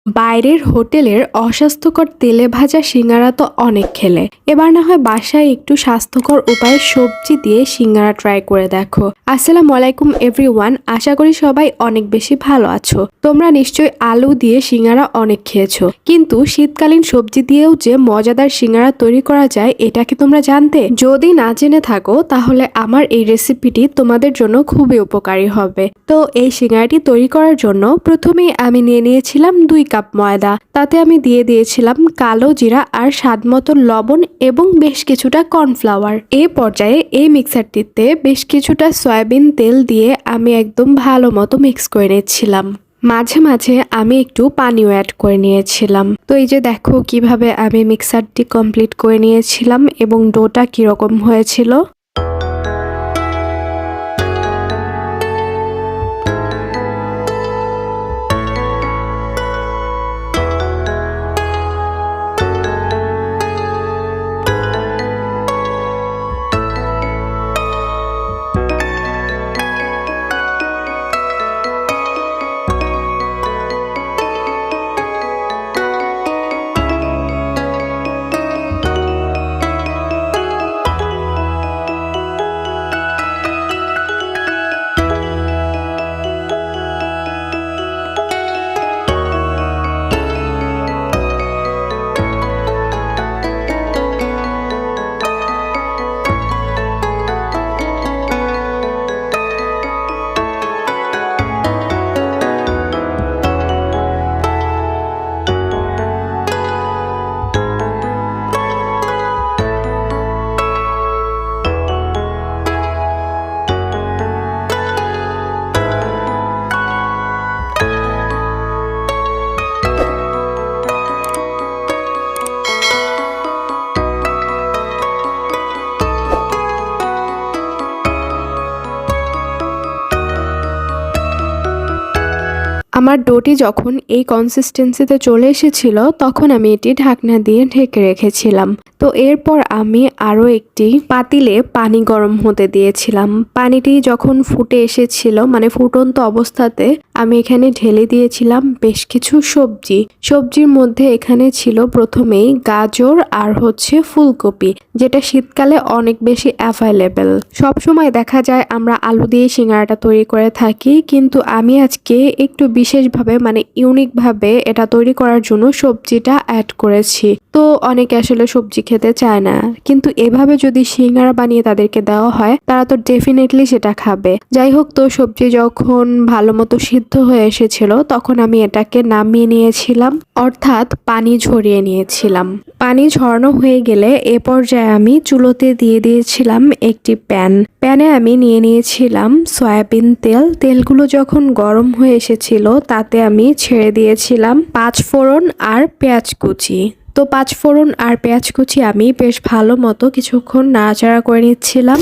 বাইরের হোটেলের অস্বাস্থ্যকর তেলে ভাজা সিঙ্গারা তো অনেক খেলে, এবার না হয় বাসায় একটু স্বাস্থ্যকর উপায়ে সবজি দিয়ে সিঙ্গারা ট্রাই করে দেখো। আসসালামু আলাইকুম এভরিওয়ান, আশা করি সবাই অনেক বেশি ভালো আছো। তোমরা নিশ্চয়ই আলু দিয়ে সিঙ্গারা অনেক খেয়েছো, কিন্তু শীতকালীন সবজি দিয়েও যে মজাদার সিঙ্গারা তৈরি করা যায় এটা কি তোমরা জানতে? যদি না জেনে থাকো তাহলে আমার এই রেসিপিটি তোমাদের জন্য খুবই উপকারী হবে। তো এই সিঙ্গারাটি তৈরি করার জন্য প্রথমেই আমি নিয়ে নিয়েছিলাম 2 কাপ ময়দা, তাতে আমি দিয়ে দিয়েছিলাম কালো জিরা আর স্বাদমতো লবণ এবং বেশ কিছুটা কর্নফ্লাওয়ার। এই পর্যায়ে এই মিক্সারটিতে বেশ কিছুটা সয়াবিন তেল দিয়ে আমি একদম ভালো মতো মিক্স করে নিচ্ছিলাম। মাঝে মাঝে আমি একটু পানিও অ্যাড করে নিয়েছিলাম। তো এই যে দেখো কিভাবে আমি মিক্সারটি কমপ্লিট করে নিয়েছিলাম এবং ডোটা কিরকম হয়েছিল। আমার ডোটি যখন এই কনসিস্টেন্সিতে চলে এসেছিল তখন আমি এটি ঢাকনা দিয়ে ঢেকে রেখেছিলাম। তো এরপর আমি আরও একটি পাতিলে পানি গরম হতে দিয়েছিলাম। পানিটি যখন ফুটে এসেছিল, মানে ফুটন্ত অবস্থাতে, আমি এখানে ঢেলে দিয়েছিলাম বেশ কিছু সবজি। সবজির মধ্যে এখানে ছিল প্রথমেই গাজর আর হচ্ছে ফুলকপি, যেটা শীতকালে অনেক বেশি অ্যাভেলেবেল। সবসময় দেখা যায় আমরা আলু দিয়ে সিঙ্গারাটা তৈরি করে থাকি, কিন্তু আমি আজকে একটু বিশেষভাবে মানে ইউনিকভাবে এটা তৈরি করার জন্য সবজিটা অ্যাড করেছি। তো অনেকে আসলে সবজি খেতে চায় না, কিন্তু এভাবে যদি সিঙ্গারা বানিয়ে তাদেরকে দেওয়া হয় তারা তো ডেফিনেটলি সেটা খাবে। যাই হোক, তো সবজি যখন ভালো মতো সিদ্ধ হয়ে এসেছিল তখন আমি এটাকে নামিয়ে নিয়েছিলাম, অর্থাৎ পানি ঝরিয়ে নিয়েছিলাম। পানি ঝরানো হয়ে গেলে এ পর্যায়ে আমি চুলোতে দিয়ে দিয়েছিলাম একটি প্যানে আমি নিয়ে নিয়েছিলাম সয়াবিন তেল। তেলগুলো যখন গরম হয়ে এসেছিল তাতে আমি ছেড়ে দিয়েছিলাম 5 ফোড়ন আর পেঁয়াজ কুচি। তো 5 ফোড়ন আর পেঁয়াজ কুচি আমি বেশ ভালো মতো কিছুক্ষণ নাড়াচাড়া করে নিচ্ছিলাম।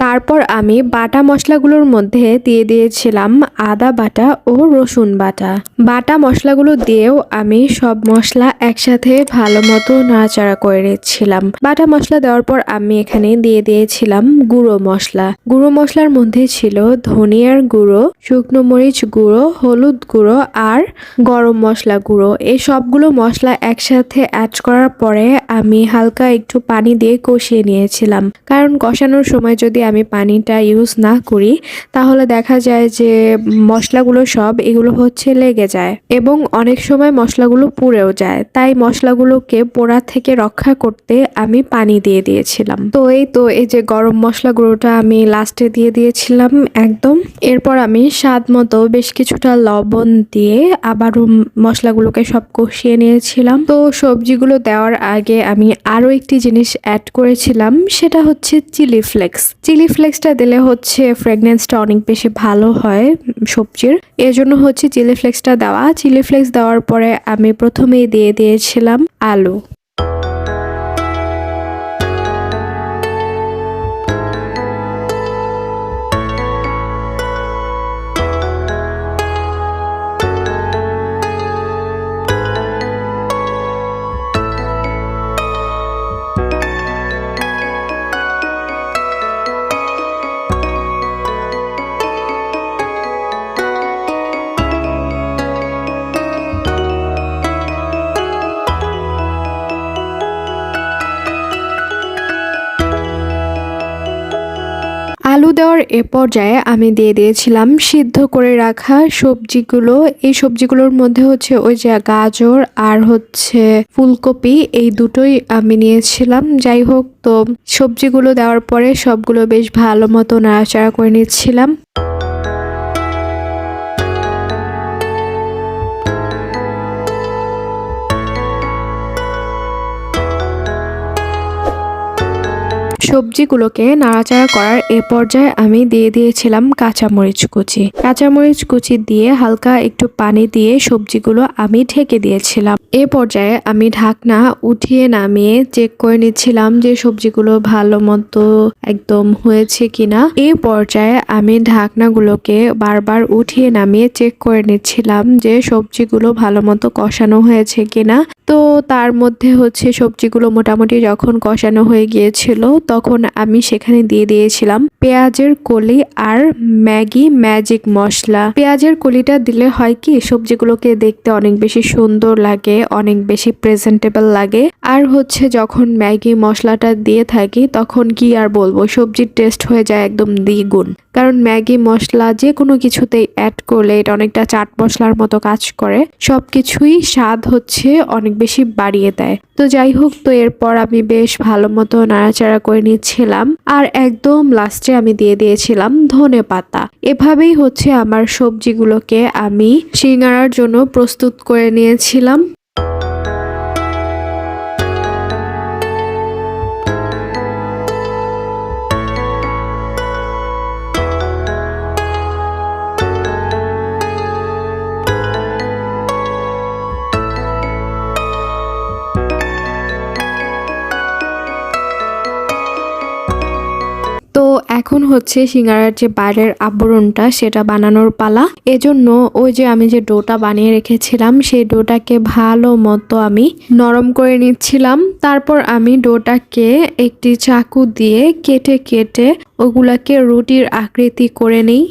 তারপর আমি বাটা মশলাগুলোর মধ্যে দিয়ে দিয়েছিলাম আদা বাটা ও রসুন বাটা। বাটা মশলাগুলো দিয়েও আমি সব মশলা একসাথে ভালো মতো নাড়াচাড়া করে নিচ্ছিলাম। বাটা মশলা দেওয়ার পর আমি এখানে দিয়ে দিয়েছিলাম গুঁড়ো মশলা। গুঁড়ো মশলার মধ্যে ছিল ধনিয়ার গুঁড়ো, শুকনো মরিচ গুঁড়ো, হলুদ গুঁড়ো আর গরম মশলা গুঁড়ো। এই সবগুলো মশলা একসাথে অ্যাড করার পরে আমি হালকা একটু পানি দিয়ে কষিয়ে নিয়েছিলাম, কারণ কষানোর সময় যদি আমি পানিটা ইউজ না করি তাহলে দেখা যায় যে মশলাগুলো সব এগুলো হচ্ছে লেগে যায় এবং অনেক সময় মশলাগুলো পুড়েও যায়। তাই মশলাগুলোকে পোড়া থেকে রক্ষা করতে আমি পানি দিয়ে দিয়েছিলাম। তো এই যে গরম মশলা গুঁড়োটা আমি লাস্টে দিয়ে দিয়েছিলাম একদম। এরপর আমি স্বাদ মতো বেশ কিছুটা লবণ দিয়ে আবারও মশলাগুলোকে সব কষিয়ে নিয়েছিলাম। তো সবজিগুলো দেওয়ার আগে আমি আরও একটি জিনিস অ্যাড করেছিলাম, সেটা হচ্ছে চিলি ফ্লেক্স। চিলি ফ্লেক্সটা দিলে হচ্ছে ফ্রেগনেন্সটা অনেক বেশি ভালো হয় সবজির, এজন্য হচ্ছে চিলি ফ্লেক্সটা দেওয়া। চিলি ফ্লেক্স দেওয়ার পরে আমি প্রথমেই দিয়ে দিয়েছিলাম আলু। এ পর্যায়ে আমি দিয়ে দিয়েছিলাম সিদ্ধ করে রাখা সবজিগুলো। এই সবজিগুলোর মধ্যে হচ্ছে ওই যে গাজর আর হচ্ছে ফুলকপি, এই দুটোই আমি নিয়েছিলাম। যাই হোক, তো সবজিগুলো দেওয়ার পরে সবগুলো বেশ ভালো মতো নাড়াচাড়া করে নিচ্ছিলাম। সবজিগুলোকে নাড়াচাড়া করার এ পর্যায়ে আমি দিয়ে দিয়েছিলাম কাঁচামরিচ কুচি। কাঁচামরিচ কুচি দিয়ে হালকা একটু পানি দিয়ে সবজিগুলো আমি ঢেকে দিয়েছিলাম। এ পর্যায়ে আমি ঢাকনা উঠিয়ে নামিয়ে চেক করে নিচ্ছিলাম যে সবজিগুলো ভালো মতো একদম হয়েছে কিনা। এই পর্যায়ে আমি ঢাকনাগুলোকে বারবার উঠিয়ে নামিয়ে চেক করে নিচ্ছিলাম যে সবজিগুলো ভালো মতো কষানো হয়েছে কিনা। তো তার মধ্যে হচ্ছে সবজিগুলো মোটামুটি যখন কষানো হয়ে গিয়েছিল তখন আমি সেখানে দিয়ে দিয়েছিলাম পেঁয়াজের কলি আর ম্যাগি ম্যাজিক মশলা। পেঁয়াজের কলিটা দিলে হয় কি, সবজিগুলোকে দেখতে অনেক বেশি সুন্দর লাগে, অনেক বেশি প্রেজেন্টেবল লাগে। আর হচ্ছে যখন ম্যাগি মশলাটা দিয়ে থাকি তখন কি আর বলবো, সবজির টেস্ট হয়ে যায় একদম দ্বিগুণ। কারণ ম্যাগি মশলা যে কোনো কিছুতেই অ্যাড করলে এটা অনেকটা চাট মশলার মতো কাজ করে, সবকিছুই স্বাদ হচ্ছে অনেক বেশি বাড়িয়ে দেয়। তো যাই হোক, তো এরপর আমি বেশ ভালো মতো নাড়াচাড়া করে নিচ্ছিলাম আর একদম লাস্টে আমি দিয়ে দিয়েছিলাম ধনেপাতা। এভাবেই হচ্ছে আমার সবজিগুলোকে আমি সিঙ্গারার জন্য প্রস্তুত করে নিয়েছিলাম। তো এখন হচ্ছে সিঙ্গারার যে বাইরের আবরণটা সেটা বানানোর পালা। এজন্য ওই যে আমি যে ডোটা বানিয়ে রেখেছিলাম সেই ডোটাকে ভালো মতো আমি নরম করে নিচ্ছিলাম। তারপর আমি ডোটাকে একটি চাকু দিয়ে কেটে কেটে ওগুলাকে রুটির আকৃতি করে নিই।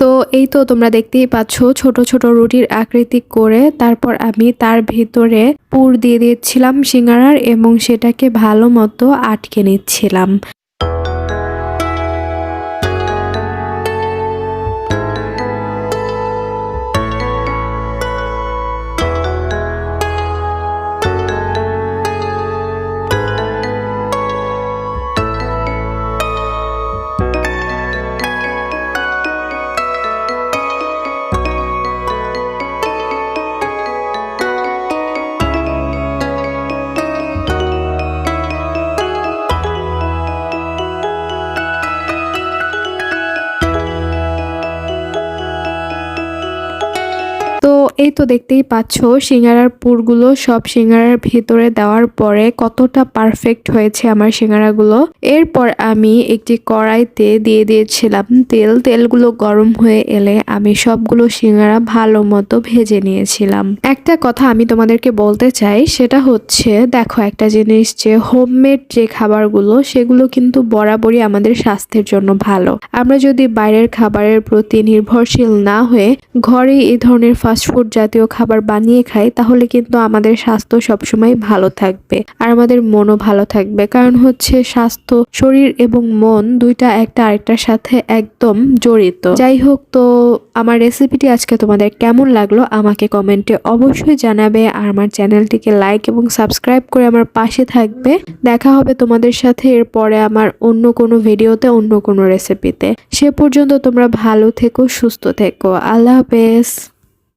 তো এই তো তোমরা দেখতেই পাচ্ছ ছোট ছোট রুটির আকৃতি করে তারপর আমি তার ভিতরে পুর দিয়ে দিচ্ছিলাম সিঙ্গারার এবং সেটাকে ভালো মতো আটকে নিচ্ছিলাম। এই তো দেখতেই পাচ্ছ সিঙ্গারার পুরগুলো সব সিঙ্গারার ভিতরে দেওয়ার পরে কতটা পারফেক্ট হয়েছে আমার সিঙ্গারাগুলো। এরপর আমি একটি কড়াইতে দিয়ে দিয়েছিলাম তেলগুলো গরম হয়ে এলে আমি সবগুলো সিঙ্গারা ভালো মতো ভেজে নিয়েছিলাম। একটা কথা আমি তোমাদেরকে বলতে চাই, সেটা হচ্ছে দেখো একটা জিনিস, যে হোমমেড যে খাবারগুলো সেগুলো কিন্তু বরাবরই আমাদের স্বাস্থ্যের জন্য ভালো। আমরা যদি বাইরের খাবারের প্রতি নির্ভরশীল না হয়ে ঘরে এই ধরনের ফাস্টফুড জাতীয় খাবার বানিয়ে খাই, তাহলে কিন্তু আমাদের স্বাস্থ্য সবসময় ভালো থাকবে আর আমাদের মনও ভালো থাকবে। কারণ হচ্ছে স্বাস্থ্য, শরীর এবং মন দুইটা একটা আরেকটার সাথে একদম জড়িত। যাই হোক, তো আমার রেসিপিটি আজকে তোমাদের কেমন লাগলো আমাকে কমেন্টে অবশ্যই জানাবে, আর আমার চ্যানেলটিকে লাইক এবং সাবস্ক্রাইব করে আমার পাশে থাকবে। দেখা হবে তোমাদের সাথে এরপরে আমার অন্য কোনো ভিডিওতে, অন্য কোনো রেসিপিতে। সে পর্যন্ত তোমরা ভালো থেকো, সুস্থ থেকো। আল্লাহ হাফেজ।